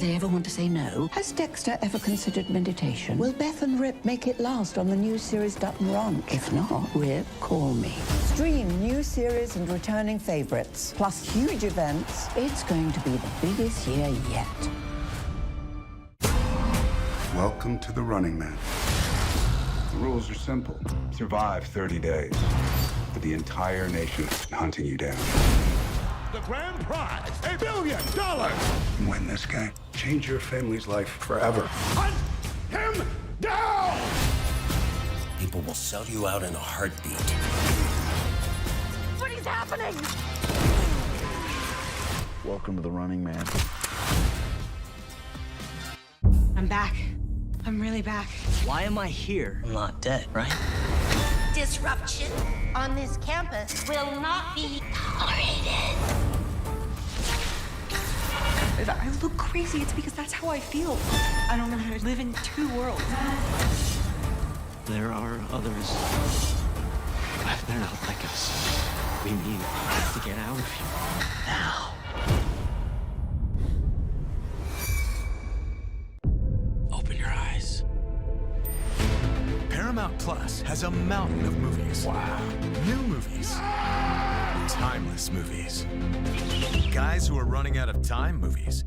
They ever want to say no? Has Dexter ever considered meditation? Will Beth and Rip make it last on the new series Dutton Ranch? If not, Rip, call me. Stream new series and returning favorites, plus huge events. It's going to be the biggest year yet. Welcome to the Running Man. The rules are simple. Survive 30 days with the entire nation hunting you down. The grand prize, $1 billion! Win this game. Change your family's life forever. Hunt him down! People will sell you out in a heartbeat. What is happening? Welcome to the Running Man. I'm back. I'm really back. Why am I here? I'm not dead, right? Disruption on this campus will not be tolerated. If I look crazy, it's because that's how I feel. I don't know how to live in two worlds. There are others. But they're not like us. We need to get out of here. Now. Open your eyes. Paramount Plus has a mountain of movies. Wow. New movies. Timeless movies. Guys who are running out of time movies.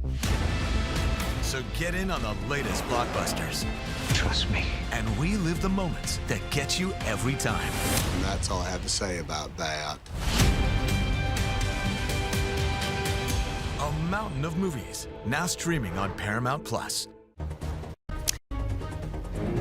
So get in on the latest blockbusters. Trust me. And we live the moments that get you every time. And that's all I have to say about that. A mountain of movies, now streaming on Paramount Plus.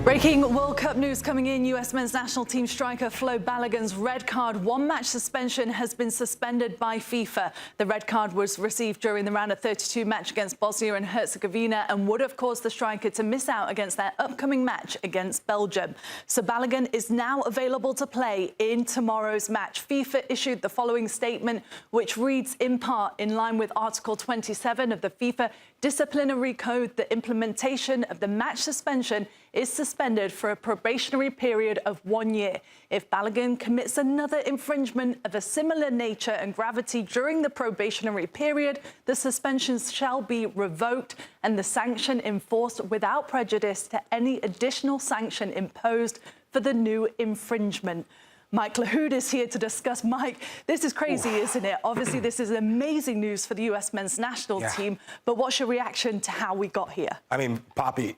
Breaking World Cup news coming in. U.S. men's national team striker Flo Balogun's red card one-match suspension has been suspended by FIFA. The red card was received during the round of 32 match against Bosnia and Herzegovina and would have caused the striker to miss out against their upcoming match against Belgium. So Balogun is now available to play in tomorrow's match. FIFA issued the following statement, which reads in part, in line with Article 27 of the FIFA Disciplinary Code, the implementation of the match suspension is suspended for a probationary period of 1 year. If Balogun commits another infringement of a similar nature and gravity during the probationary period, the suspension shall be revoked and the sanction enforced without prejudice to any additional sanction imposed for the new infringement. Mike Lahoud is here to discuss. Mike, this is crazy, isn't it? Obviously, this is amazing news for the U.S. men's national team, but what's your reaction to how we got here? I mean, Poppy,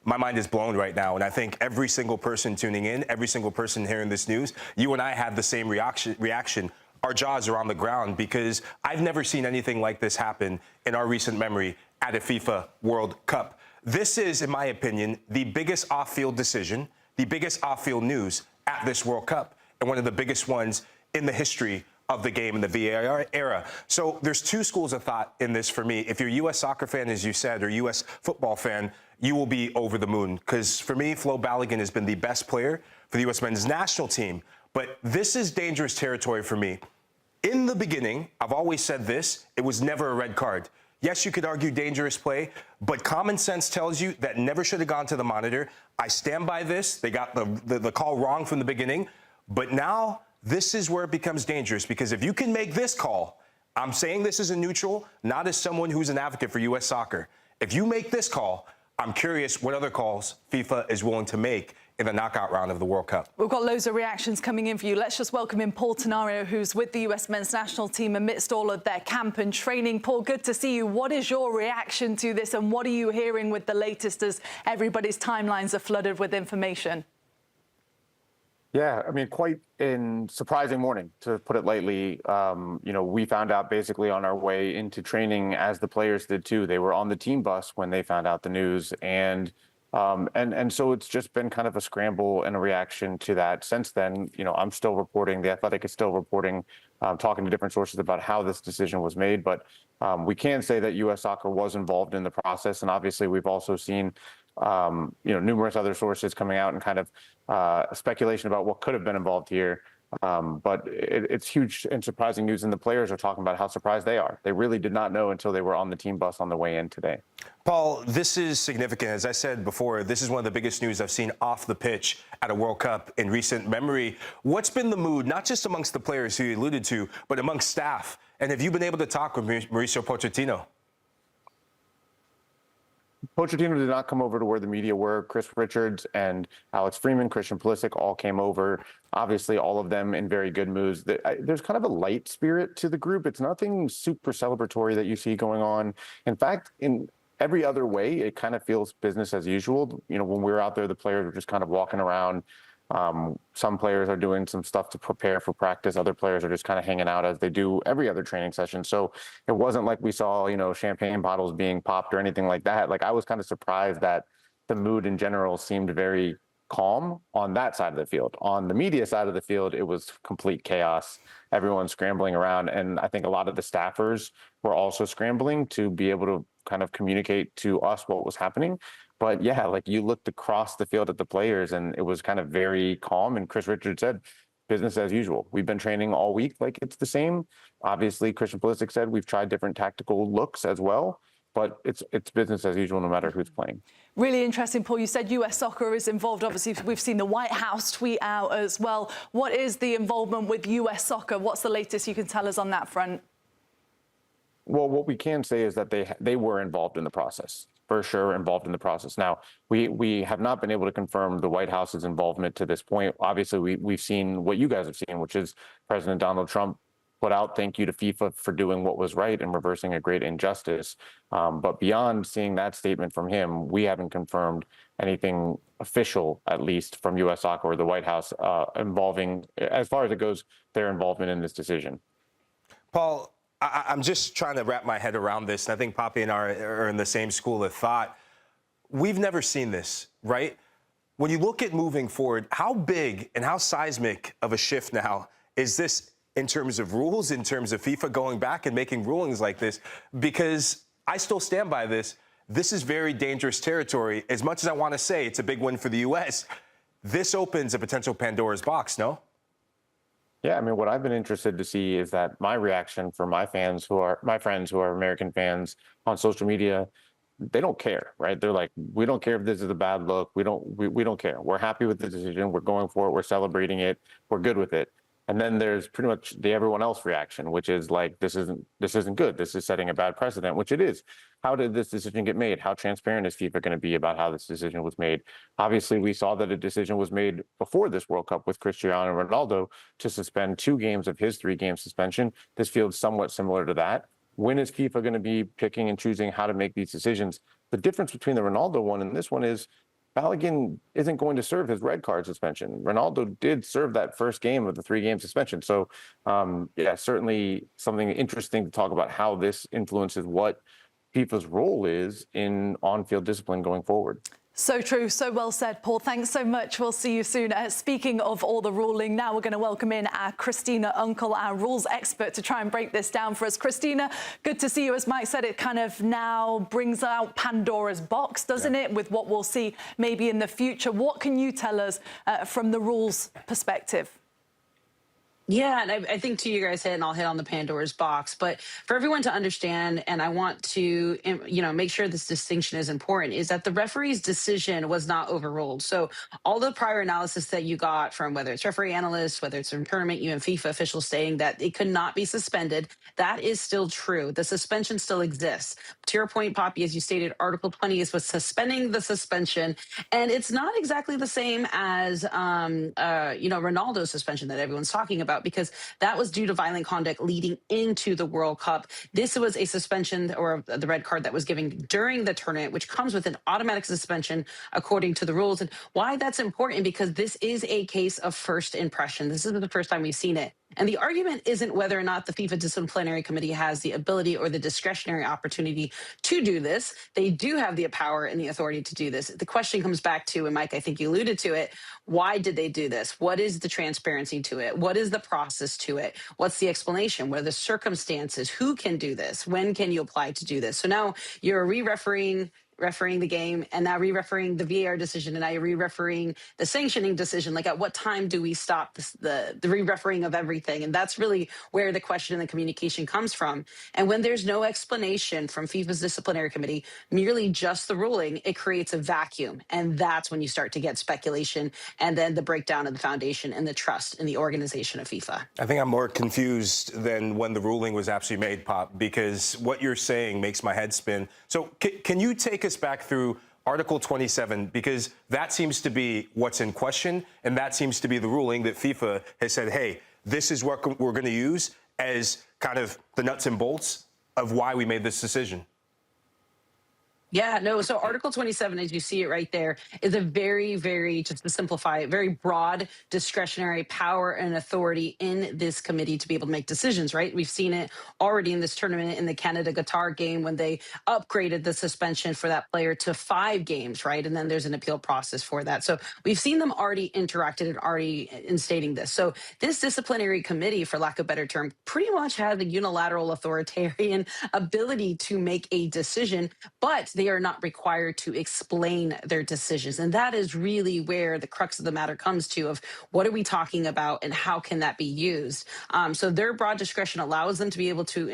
my mind is blown right now, and I think every single person tuning in, every single person hearing this news, you and I had the same reaction. Our jaws are on the ground because I've never seen anything like this happen in our recent memory at a FIFA World Cup. This is, in my opinion, the biggest off-field decision, the biggest off-field news at this World Cup, and one of the biggest ones in the history of the game in the VAR era. So there's two schools of thought in this for me. If you're a U.S. soccer fan, as you said, or U.S. football fan, you will be over the moon. Because for me, Flo Balogun has been the best player for the U.S. men's national team. But this is dangerous territory for me. In the beginning, I've always said this, it was never a red card. Yes, you could argue dangerous play, but common sense tells you that never should have gone to the monitor. I stand by this. They got the call wrong from the beginning. But now this is where it becomes dangerous, because if you can make this call, I'm saying this as a neutral, not as someone who's an advocate for U.S. soccer. If you make this call, I'm curious what other calls FIFA is willing to make in the knockout round of the World Cup. We've got loads of reactions coming in for you. Let's just welcome in Paul Tenario, who's with the US men's national team amidst all of their camp and training. Paul, good to see you. What is your reaction to this, and what are you hearing with the latest as everybody's timelines are flooded with information? Yeah, I mean, quite a surprising morning, to put it lightly. You know, we found out basically on our way into training, as the players did too. They were on the team bus when they found out the news, and so it's just been kind of a scramble and a reaction to that. Since then, you know, I'm still reporting, The Athletic is still reporting, talking to different sources about how this decision was made. But we can say that U.S. soccer was involved in the process. And obviously, we've also seen, you know, numerous other sources coming out and kind of speculation about what could have been involved here. But it's huge and surprising news, and the players are talking about how surprised they are. They really did not know until they were on the team bus on the way in today. Paul, this is significant. As I said before, this is one of the biggest news I've seen off the pitch at a World Cup in recent memory. What's been the mood, not just amongst the players who you alluded to, but amongst staff? And have you been able to talk with Mauricio Pochettino? Pochettino did not come over to where the media were. Chris Richards and Alex Freeman, Christian Pulisic all came over. Obviously, all of them in very good moods. There's kind of a light spirit to the group. It's nothing super celebratory that you see going on. In fact, in every other way, it kind of feels business as usual. You know, when we were out there, the players were just kind of walking around. Some players are doing some stuff to prepare for practice. Other players are just kind of hanging out as they do every other training session. So it wasn't like we saw, you know, champagne bottles being popped or anything like that. Like, I was kind of surprised that the mood in general seemed very calm on that side of the field. On the media side of the field, it was complete chaos. Everyone's scrambling around. And I think a lot of the staffers were also scrambling to be able to kind of communicate to us what was happening. But yeah, like, you looked across the field at the players and it was kind of very calm. And Chris Richards said, business as usual. We've been training all week like it's the same. Obviously, Christian Pulisic said we've tried different tactical looks as well, but it's business as usual no matter who's playing. Really interesting, Paul. You said US Soccer is involved. Obviously, we've seen the White House tweet out as well. What is the involvement with US Soccer? What's the latest you can tell us on that front? Well, what we can say is that they were involved in the process. For sure involved in the process. Now, we have not been able to confirm the White House's involvement to this point. Obviously, we've seen what you guys have seen, which is President Donald Trump put out thank you to FIFA for doing what was right and reversing a great injustice. But beyond seeing that statement from him, we haven't confirmed anything official, at least from US Soccer or the White House, involving, as far as it goes, their involvement in this decision. Paul, I'm just trying to wrap my head around this, and I think Poppy and I are in the same school of thought. We've never seen this, right? When you look at moving forward, how big and how seismic of a shift now is this in terms of rules, in terms of FIFA going back and making rulings like this? Because I still stand by this. This is very dangerous territory. As much as I want to say it's a big win for the U.S., this opens a potential Pandora's box, no? Yeah, I mean, what I've been interested to see is that my reaction for my friends who are American fans on social media, they don't care, right? They're like, we don't care if this is a bad look. We don't care. We're happy with the decision. We're going for it. We're celebrating it. We're good with it. And then there's pretty much the everyone else reaction, which is like, this isn't good. This is setting a bad precedent, which it is. How did this decision get made? How transparent is FIFA going to be about how this decision was made? Obviously, we saw that a decision was made before this World Cup with Cristiano Ronaldo to suspend 2 games of his 3-game suspension. This feels somewhat similar to that. When is FIFA going to be picking and choosing how to make these decisions? The difference between the Ronaldo one and this one is Balogun isn't going to serve his red card suspension. Ronaldo did serve that first game of the 3-game suspension. So, yeah, certainly something interesting to talk about how this influences what FIFA's role is in on-field discipline going forward. So true. So well said, Paul. Thanks so much. We'll see you soon. Speaking of all the ruling, now we're going to welcome in our Christina Uncle, our rules expert, to try and break this down for us. Christina, good to see you. As Mike said, it kind of now brings out Pandora's box, doesn't it, with what we'll see maybe in the future. What can you tell us from the rules perspective? Yeah, and I think too, you guys hit, and I'll hit on the Pandora's box, but for everyone to understand, and I want to, make sure this distinction is important, is that the referee's decision was not overruled. So all the prior analysis that you got from whether it's referee analysts, whether it's from tournament, even FIFA officials saying that it could not be suspended, that is still true. The suspension still exists. To your point, Poppy, as you stated, Article 20 is what's suspending the suspension, and it's not exactly the same as, Ronaldo's suspension that everyone's talking about, because that was due to violent conduct leading into the World Cup. This was a suspension, or the red card that was given during the tournament, which comes with an automatic suspension according to the rules. And why that's important, because this is a case of first impression. This isn't the first time we've seen it. And the argument isn't whether or not the FIFA Disciplinary Committee has the ability or the discretionary opportunity to do this. They do have the power and the authority to do this. The question comes back to, and Mike, I think you alluded to it, why did they do this? What is the transparency to it? What is the process to it? What's the explanation? What are the circumstances? Who can do this? When can you apply to do this? So now you're refereeing the game, and now re-refereeing the VAR decision, and now you're re-refereeing the sanctioning decision. Like, at what time do we stop the re-refereeing of everything? And that's really where the question and the communication comes from. And when there's no explanation from FIFA's disciplinary committee, merely just the ruling, it creates a vacuum. And that's when you start to get speculation, and then the breakdown of the foundation and the trust in the organization of FIFA. I think I'm more confused than when the ruling was actually made, Pop, because what you're saying makes my head spin. So can you take us back through Article 27, because that seems to be what's in question, and that seems to be the ruling that FIFA has said, hey, this is what we're going to use as kind of the nuts and bolts of why we made this decision. Yeah, no. So Article 27, as you see it right there, is a very, very, just to simplify it, very broad discretionary power and authority in this committee to be able to make decisions, right? We've seen it already in this tournament in the Canada-Qatar game when they upgraded the suspension for that player to 5 games, right? And then there's an appeal process for that. So we've seen them already interacted and already instating this. So this disciplinary committee, for lack of a better term, pretty much has a unilateral authoritarian ability to make a decision, but they are not required to explain their decisions. And that is really where the crux of the matter comes to, of what are we talking about and how can that be used? So their broad discretion allows them to be able to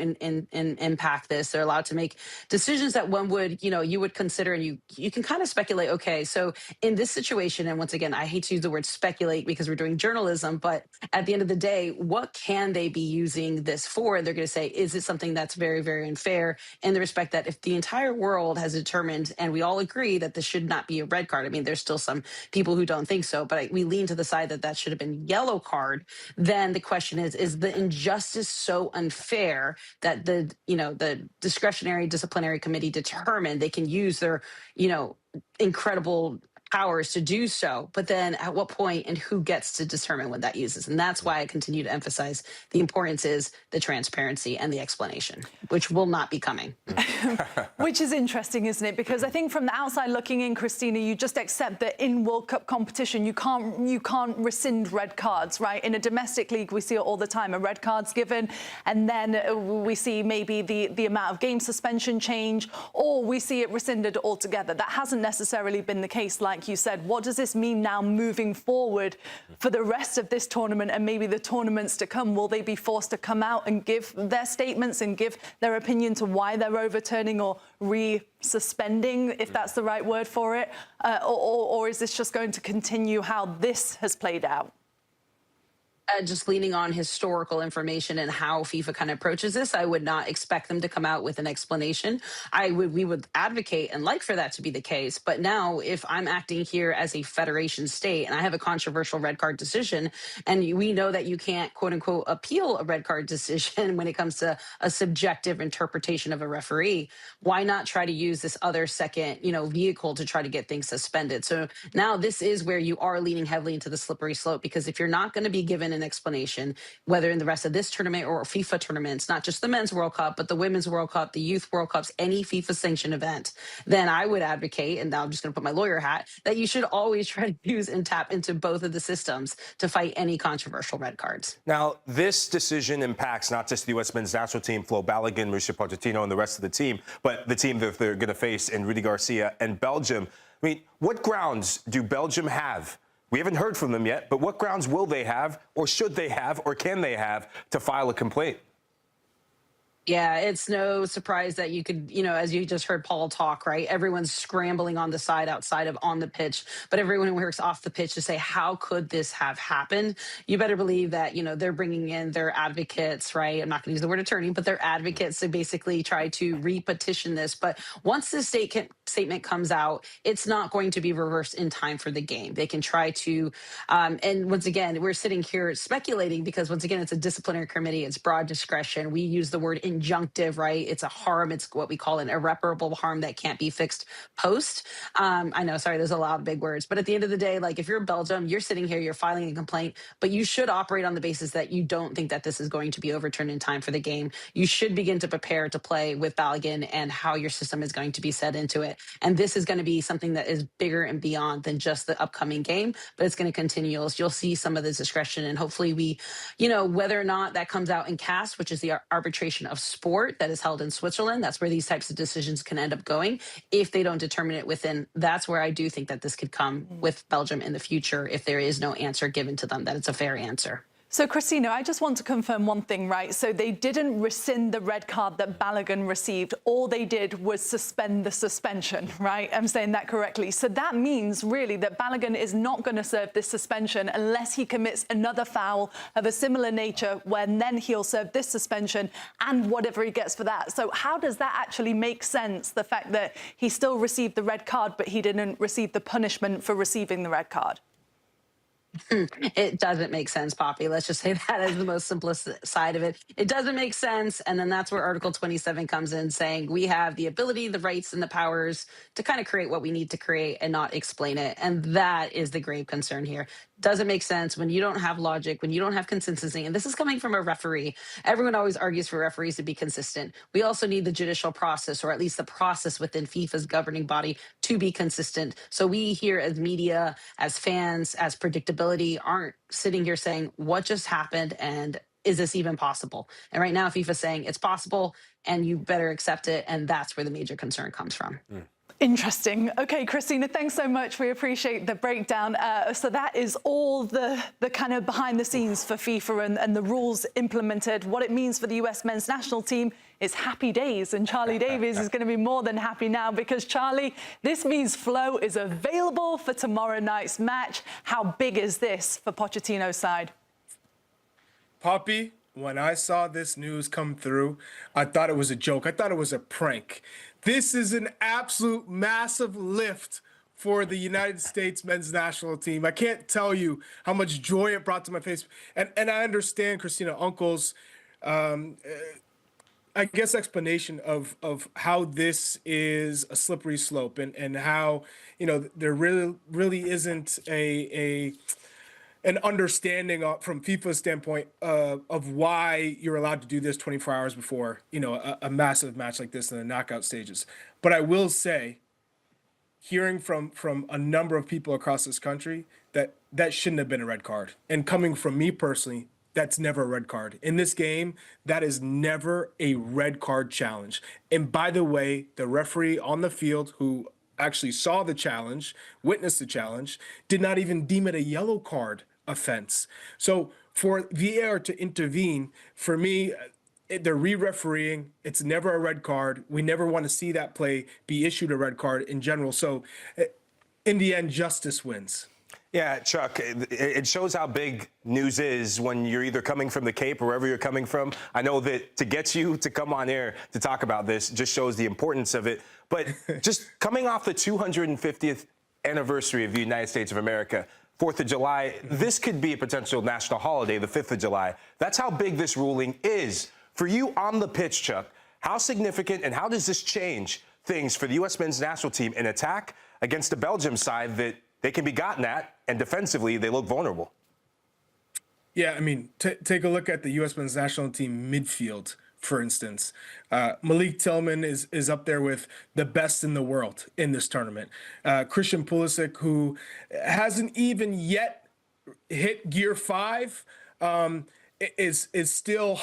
impact this. They're allowed to make decisions that one would, you would consider, and you can kind of speculate, okay, so in this situation, and once again, I hate to use the word speculate because we're doing journalism, but at the end of the day, what can they be using this for? They're going to say, is it something that's very, very unfair, in the respect that if the entire world has determined, and we all agree that this should not be a red card. I mean, there's still some people who don't think so, but we lean to the side that that should have been yellow card. Then the question is the injustice so unfair that the discretionary disciplinary committee determined they can use their, incredible powers to do so, but then at what point and who gets to determine when that uses? And that's why I continue to emphasize the importance is the transparency and the explanation, which will not be coming. Which is interesting, isn't it? Because I think from the outside looking in, Christina, you just accept that in World Cup competition, you can't rescind red cards, right? In a domestic league, we see it all the time. A red card's given, and then we see maybe the amount of game suspension change, or we see it rescinded altogether. That hasn't necessarily been the case, like you said. What does this mean now moving forward for the rest of this tournament and maybe the tournaments to come? Will they be forced to come out and give their statements and give their opinion to why they're overturning or re-suspending, if that's the right word for it? Or is this just going to continue how this has played out? Just leaning on historical information and how FIFA kind of approaches this, I would not expect them to come out with an explanation. We would advocate and like for that to be the case. But now, if I'm acting here as a federation state and I have a controversial red card decision, and we know that you can't, quote unquote, appeal a red card decision when it comes to a subjective interpretation of a referee, why not try to use this other second, vehicle to try to get things suspended? So now this is where you are leaning heavily into the slippery slope, because if you're not going to be given an explanation, whether in the rest of this tournament or FIFA tournaments, not just the Men's World Cup, but the Women's World Cup, the Youth World Cups, any FIFA sanctioned event, then I would advocate, and now I'm just going to put my lawyer hat, that you should always try to use and tap into both of the systems to fight any controversial red cards. Now, this decision impacts not just the U.S. men's national team, Flo Balogun, Mauricio Pochettino, and the rest of the team, but the team that they're going to face in Rudy Garcia and Belgium. I mean, what grounds do Belgium have? We haven't heard from them yet, but what grounds will they have, or should they have, or can they have to file a complaint? Yeah, it's no surprise that you could, as you just heard Paul talk, right? Everyone's scrambling on the side outside of on the pitch, but everyone who works off the pitch to say, how could this have happened? You better believe that, they're bringing in their advocates, right? I'm not going to use the word attorney, but their advocates to basically try to repetition this. But once this statement comes out, it's not going to be reversed in time for the game. They can try to, and once again, we're sitting here speculating because once again, it's a disciplinary committee. It's broad discretion. We use the word injunctive, right? It's a harm. It's what we call an irreparable harm that can't be fixed post. I know, sorry, there's a lot of big words, but at the end of the day, like if you're Belgium, you're sitting here, you're filing a complaint, but you should operate on the basis that you don't think that this is going to be overturned in time for the game. You should begin to prepare to play with Balogun and how your system is going to be set into it. And this is going to be something that is bigger and beyond than just the upcoming game, but it's going to continue. You'll see some of this discretion, and hopefully we, whether or not that comes out in CAS, which is the arbitration of sport that is held in Switzerland, that's where these types of decisions can end up going. If they don't determine it within, that's where I do think that this could come with Belgium in the future if there is no answer given to them, that it's a fair answer. So, Christina, I just want to confirm one thing, right? So they didn't rescind the red card that Balogun received. All they did was suspend the suspension, right? I'm saying that correctly. So that means, really, that Balogun is not going to serve this suspension unless he commits another foul of a similar nature, when then he'll serve this suspension and whatever he gets for that. So how does that actually make sense, the fact that he still received the red card, but he didn't receive the punishment for receiving the red card? It doesn't make sense, Poppy. Let's just say that is the most simplest side of it. It doesn't make sense. And then that's where Article 27 comes in, saying we have the ability, the rights, and the powers to kind of create what we need to create and not explain it. And that is the grave concern here. Doesn't make sense when you don't have logic, when you don't have consistency. And this is coming from a referee. Everyone always argues for referees to be consistent. We also need the judicial process, or at least the process within FIFA's governing body, to be consistent. So we here as media, as fans, as predictability, aren't sitting here saying, what just happened and is this even possible? And right now FIFA's saying it's possible and you better accept it. And that's where the major concern comes from. Interesting. Okay, Christina, thanks so much. We appreciate the breakdown. So that is all the kind of behind the scenes for FIFA and the rules implemented. What it means for the US men's national team is happy days. And Charlie Davies is going to be more than happy now, because, Charlie, this means Flo is available for tomorrow night's match. How big is this for Pochettino's side? Poppy, when I saw this news come through, I thought it was a joke. I thought it was a prank. This is an absolute massive lift for the United States men's national team. I can't tell you how much joy it brought to my face. And I understand, Christina, Uncle's, I guess, explanation of how this is a slippery slope, and how, you know, there really isn't an understanding from FIFA's standpoint of why you're allowed to do this 24 hours before, you know, a massive match like this in the knockout stages. But I will say, hearing from a number of people across this country, that shouldn't have been a red card. And coming from me personally, that's never a red card. In this game, that is never a red card challenge. And by the way, the referee on the field, who actually saw the challenge, witnessed the challenge, did not even deem it a yellow card offense. So for VAR to intervene, for me, they're re-refereeing. It's never a red card. We never want to see that play be issued a red card in general. So in the end, justice wins. Yeah, Chuck, it shows how big news is when you're either coming from the Cape or wherever you're coming from. I know that to get you to come on air to talk about this just shows the importance of it. But just coming off the 250th anniversary of the United States of America, 4th of July, this could be a potential national holiday, the 5th of July. That's how big this ruling is. For you on the pitch, Chuck, how significant and how does this change things for the U.S. men's national team in attack against the Belgium side that they can be gotten at, and defensively they look vulnerable? Yeah, I mean, take a look at the U.S. men's national team midfield, for instance. Malik Tillman is up there with the best in the world in this tournament. Christian Pulisic, who hasn't even yet hit gear 5, is still,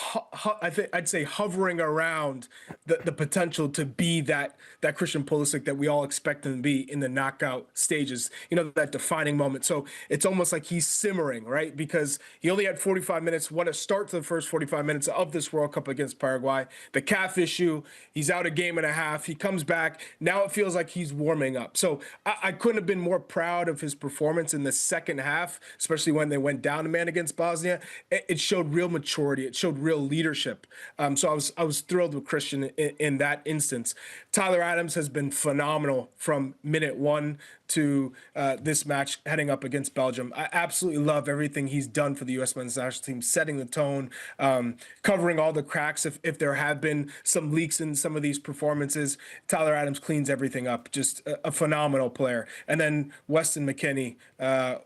I'd say, hovering around the potential to be that Christian Pulisic that we all expect him to be in the knockout stages, you know, that defining moment. So it's almost like he's simmering, right? Because he only had 45 minutes. What a start to the first 45 minutes of this World Cup against Paraguay. The calf issue, he's out a game and a half. He comes back. Now it feels like he's warming up. So I couldn't have been more proud of his performance in the second half, especially when they went down a man against Bosnia. It showed real maturity. It showed real leadership. So I was thrilled with Christian in that instance. Tyler Adams has been phenomenal from minute 1 to this match heading up against Belgium. I absolutely love everything he's done for the U.S. men's national team, setting the tone, covering all the cracks. If there have been some leaks in some of these performances, Tyler Adams cleans everything up. Just a phenomenal player. And then Weston McKennie,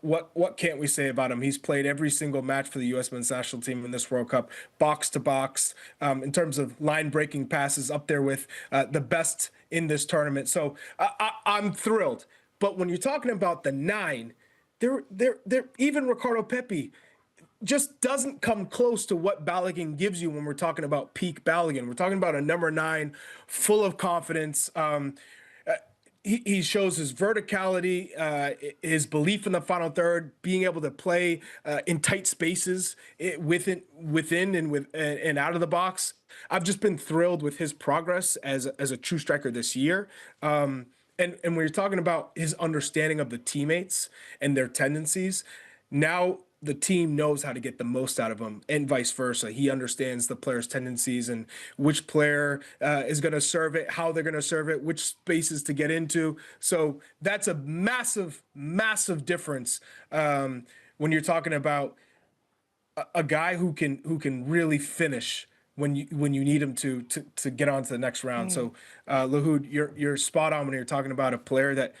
what can't we say about him? He's played every single match for the U.S. men's national team in this World Cup, box to box, in terms of line-breaking passes, up there with the best in this tournament. So I'm thrilled. But when you're talking about the 9, even Ricardo Pepi just doesn't come close to what Balogun gives you when we're talking about peak Balogun. We're talking about a number 9 full of confidence. he shows his verticality, his belief in the final third, being able to play in tight spaces within and out of the box. I've just been thrilled with his progress as a true striker this year. And when you're talking about his understanding of the teammates and their tendencies, now the team knows how to get the most out of him, and vice versa. He understands the player's tendencies and which player is going to serve it, how they're going to serve it, which spaces to get into. So that's a massive, massive difference when you're talking about a guy who can really finish when you need him to get on to the next round. So Lahoud, you're spot on when you're talking about a player that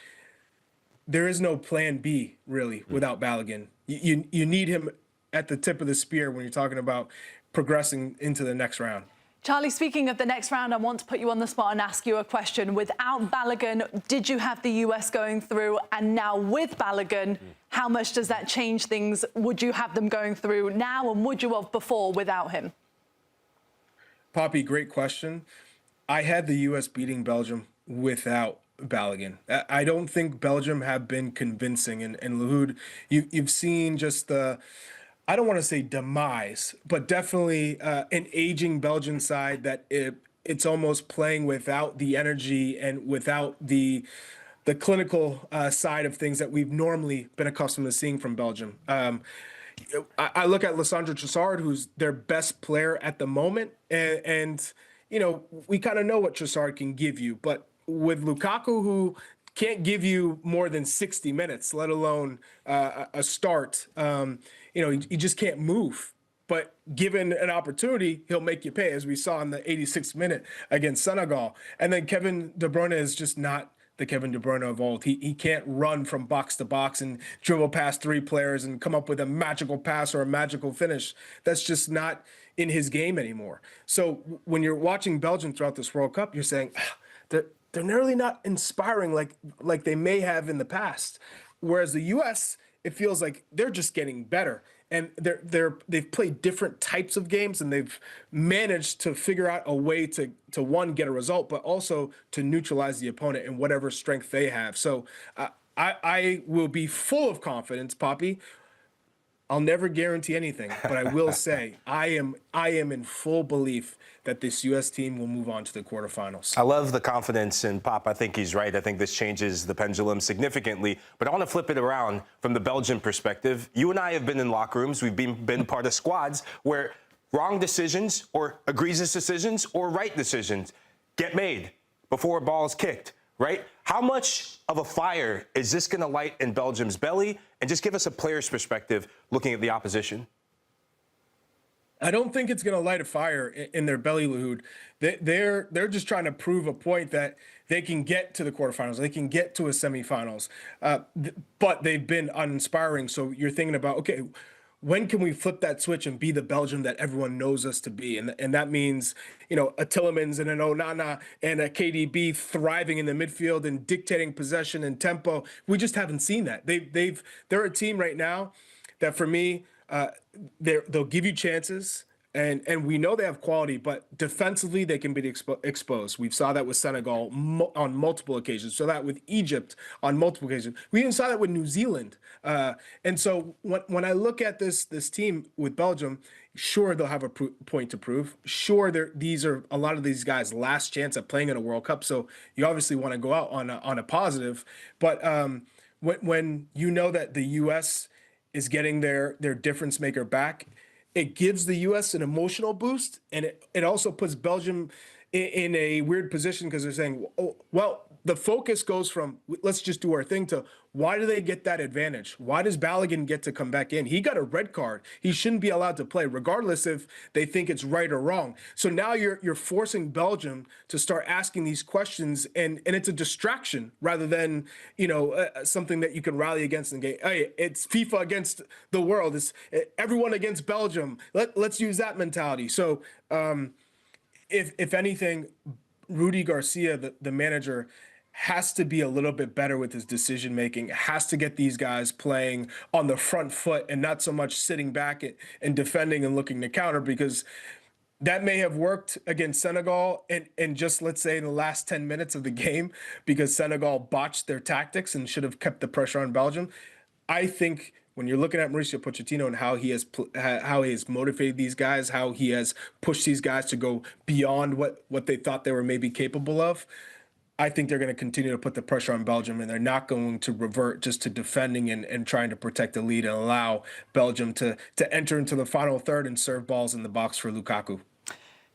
there is no plan B really without Balogun. You need him at the tip of the spear when you're talking about progressing into the next round. Charlie, speaking of the next round, I want to put you on the spot and ask you a question. Without Balogun, did you have the US going through? And now with Balogun, how much does that change things? Would you have them going through now, and would you have before without him? Poppy, great question. I had the US beating Belgium without Balogun. I don't think Belgium have been convincing. And Lahoud, you've seen just the, I don't want to say demise, but definitely an aging Belgian side that it's almost playing without the energy and without the clinical side of things that we've normally been accustomed to seeing from Belgium. I look at Lissandro Trossard, who's their best player at the moment, and you know, we kind of know what Trossard can give you, but with Lukaku, who can't give you more than 60 minutes, let alone a start, you know, he just can't move. But given an opportunity, he'll make you pay, as we saw in the 86th minute against Senegal. And then Kevin De Bruyne is just not the Kevin De Bruyne of old. He can't run from box to box and dribble past three players and come up with a magical pass or a magical finish. That's just not in his game anymore. So when you're watching Belgium throughout this World Cup, you're saying, they're nearly not inspiring like they may have in the past. Whereas the U.S., it feels like they're just getting better, and they've played different types of games, and they've managed to figure out a way to one, get a result, but also to neutralize the opponent in whatever strength they have. So I will be full of confidence, Poppy. I'll never guarantee anything, but I will say I am in full belief that this U.S. team will move on to the quarterfinals. I love the confidence, and Pop, I think he's right. I think this changes the pendulum significantly. But I want to flip it around from the Belgian perspective. You and I have been in locker rooms. We've been part of squads where wrong decisions or egregious decisions or right decisions get made before a ball is kicked, right? How much of a fire is this going to light in Belgium's belly? And just give us a player's perspective looking at the opposition. I don't think it's going to light a fire in their belly, Lahoud. They're just trying to prove a point that they can get to the quarterfinals, they can get to a semifinals, but they've been uninspiring. So you're thinking about, okay, when can we flip that switch and be the Belgium that everyone knows us to be? And that means, you know, a Tillemans and an Onana and a KDB thriving in the midfield and dictating possession and tempo. We just haven't seen that. They're a team right now that, for me, they'll give you chances, and we know they have quality, but defensively they can be exposed. We saw that with Senegal on multiple occasions. So that with Egypt on multiple occasions. We even saw that with New Zealand. And so when I look at this team with Belgium, sure, they'll have a point to prove. Sure, these are a lot of these guys' last chance at playing in a World Cup. So you obviously want to go out on a positive. But when you know that the U.S. is getting their difference maker back, it gives the U.S. an emotional boost, and it also puts Belgium in a weird position because they're saying, oh, well, the focus goes from let's just do our thing to why do they get that advantage? Why does Balogun get to come back in? He got a red card. He shouldn't be allowed to play, regardless if they think it's right or wrong. So now you're forcing Belgium to start asking these questions, and it's a distraction rather than, you know, something that you can rally against and get, hey, it's FIFA against the world. It's everyone against Belgium. Let's use that mentality. So if anything, Rudy Garcia, the manager, has to be a little bit better with his decision making, has to get these guys playing on the front foot and not so much sitting back and defending and looking to counter, because That may have worked against Senegal and just, let's say, in the last 10 minutes of the game, because Senegal botched their tactics and should have kept the pressure on Belgium. I think when you're looking at Mauricio Pochettino and how he has motivated these guys, how he has pushed these guys to go beyond what they thought they were maybe capable of, I think they're going to continue to put the pressure on Belgium, and they're not going to revert just to defending and trying to protect the lead and allow Belgium to enter into the final third and serve balls in the box for Lukaku.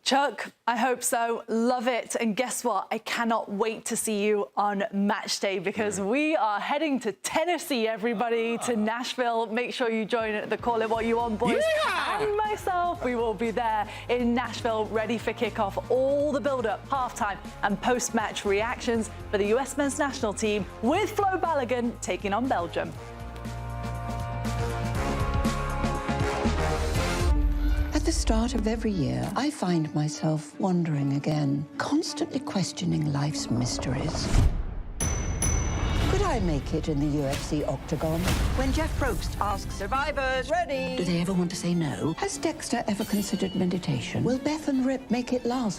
Chuck, I hope so. Love it. And guess what? I cannot wait to see you on match day, because we are heading to Tennessee, everybody, to Nashville. Make sure you join the Call It What You Want boys and myself. We will be there in Nashville, ready for kickoff. All the build-up, halftime, and post-match reactions for the US men's national team, with Flo Balogun taking on Belgium. At the start of every year, I find myself wondering again, constantly questioning life's mysteries. Could I make it in the UFC octagon? When Jeff Probst asks survivors, ready? Do they ever want to say no? Has Dexter ever considered meditation? Will Beth and Rip make it last